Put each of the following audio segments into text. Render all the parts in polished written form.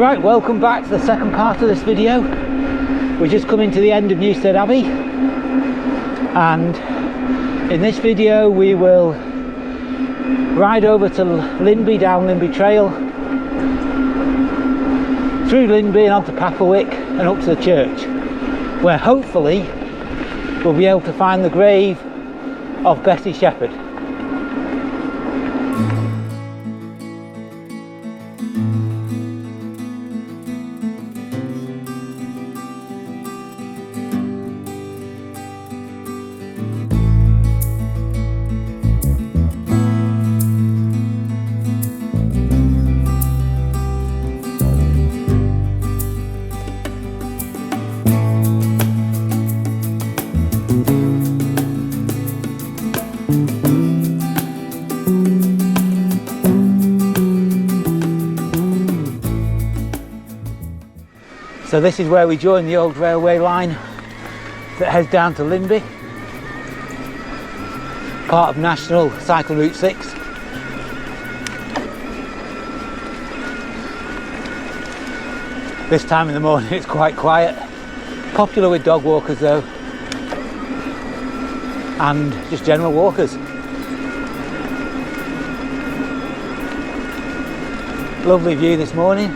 Right, welcome back to the second part of this video. We're just coming to the end of Newstead Abbey, and in this video we will ride over to Linby, down Linby Trail, through Linby and onto Papplewick and up to the church, where hopefully we'll be able to find the grave of Bessie Sheppard. So this is where we join the old railway line that heads down to Linby, part of National Cycle Route 6. This time in the morning it's quite quiet, popular with dog walkers though, and just general walkers. Lovely view this morning.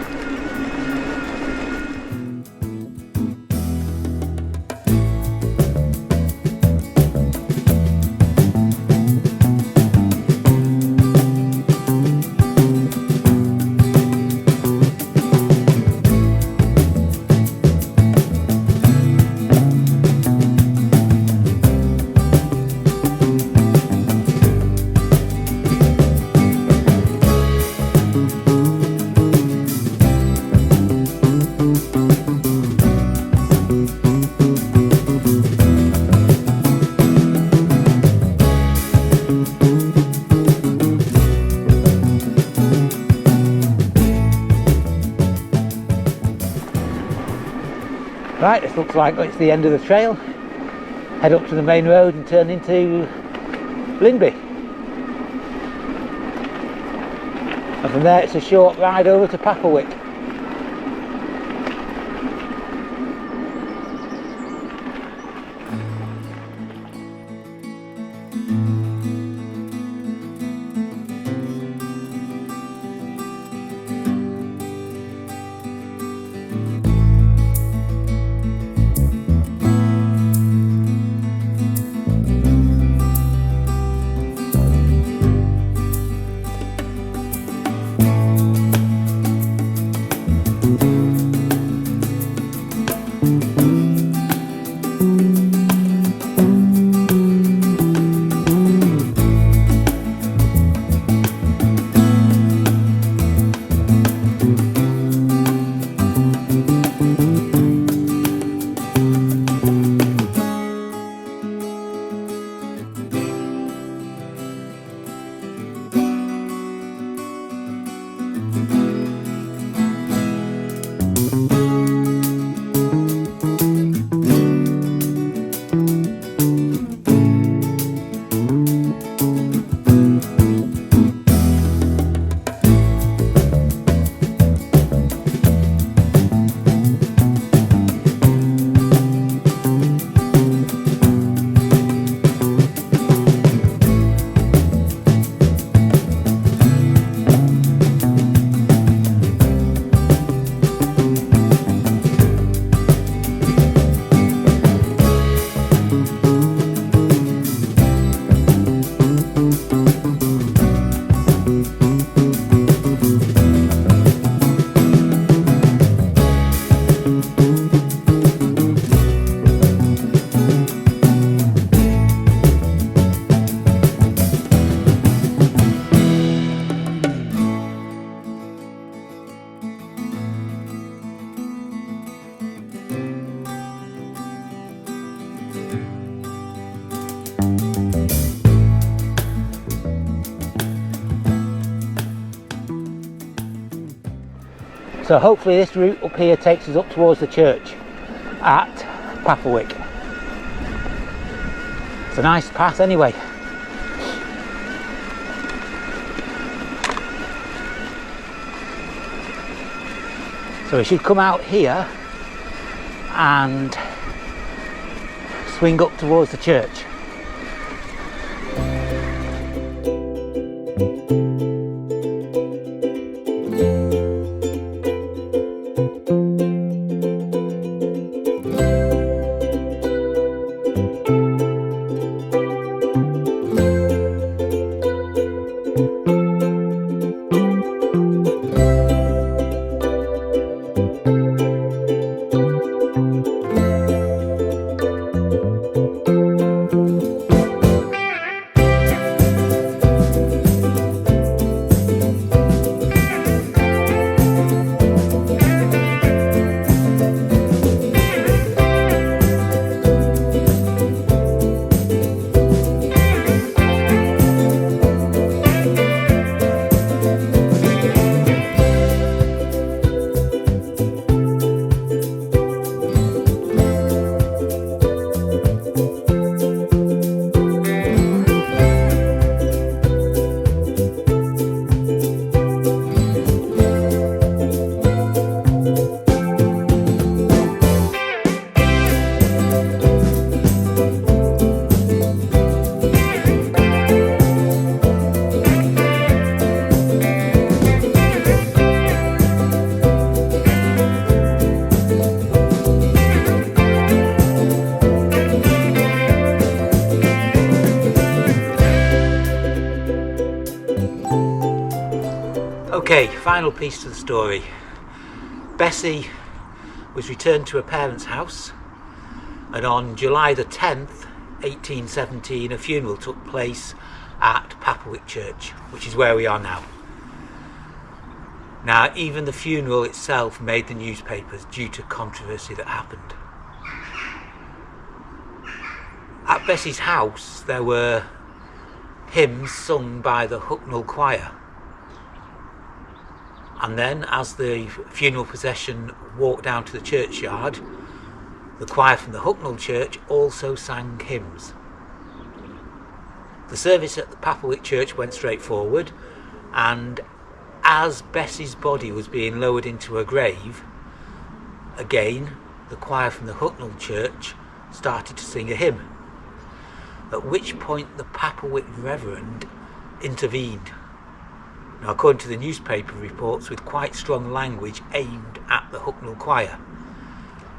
Right, this looks like it's the end of the trail. Head up to the main road and turn into Linby. And from there it's a short ride over to Papplewick. So hopefully this route up here takes us up towards the church at Papplewick. It's a nice path anyway. So we should come out here and swing up towards the church. Okay, final piece to the story. Bessie was returned to her parents' house, and on July the 10th, 1817, a funeral took place at Papplewick Church, which is where we are now. Now, even the funeral itself made the newspapers due to controversy that happened. At Bessie's house, there were hymns sung by the Hucknall Choir. And then, as the funeral procession walked down to the churchyard, the choir from the Hucknall Church also sang hymns. The service at the Papplewick Church went straight forward, and as Bessie's body was being lowered into her grave, again the choir from the Hucknall Church started to sing a hymn, at which point the Papplewick Reverend intervened. Now, according to the newspaper reports, with quite strong language aimed at the Hucknall Choir,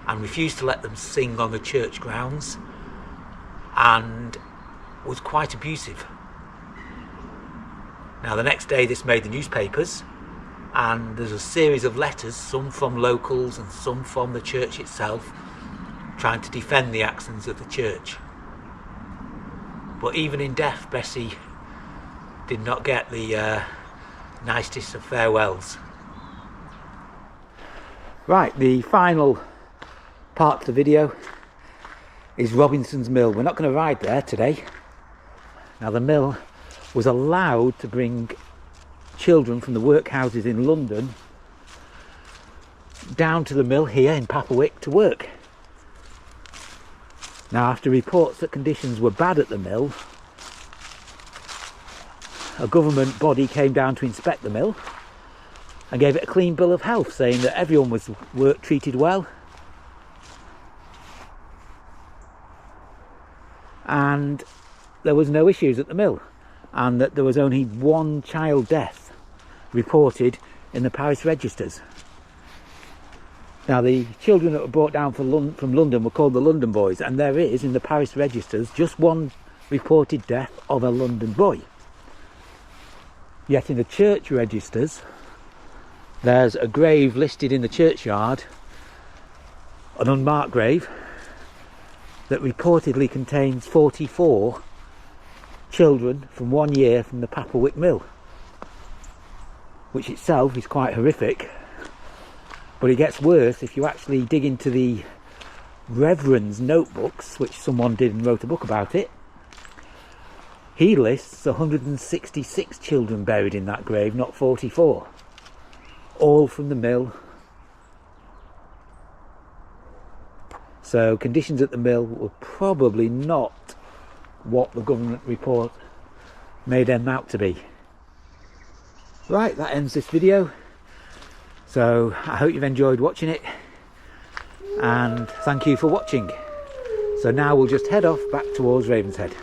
and refused to let them sing on the church grounds, and was quite abusive. Now, the next day this made the newspapers, and there's a series of letters, some from locals and some from the church itself, trying to defend the actions of the church. But even in death, Bessie did not get the nicest of farewells. Right, the final part of the video is Robinson's Mill. We're not going to ride there today. Now, the mill was allowed to bring children from the workhouses in London down to the mill here in Papplewick to work. Now, after reports that conditions were bad at the mill, a government body came down to inspect the mill and gave it a clean bill of health, saying that everyone was treated well, and there was no issues at the mill, and that there was only one child death reported in the parish registers. Now, the children that were brought down from London were called the London boys, and there is in the parish registers just one reported death of a London boy. Yet in the church registers, there's a grave listed in the churchyard, an unmarked grave, that reportedly contains 44 children from 1 year from the Papplewick Mill, which itself is quite horrific. But it gets worse if you actually dig into the Reverend's notebooks, which someone did and wrote a book about it. He lists 166 children buried in that grave, not 44. All from the mill. So conditions at the mill were probably not what the government report made them out to be. Right, that ends this video. So I hope you've enjoyed watching it, and thank you for watching. So now we'll just head off back towards Ravenshead.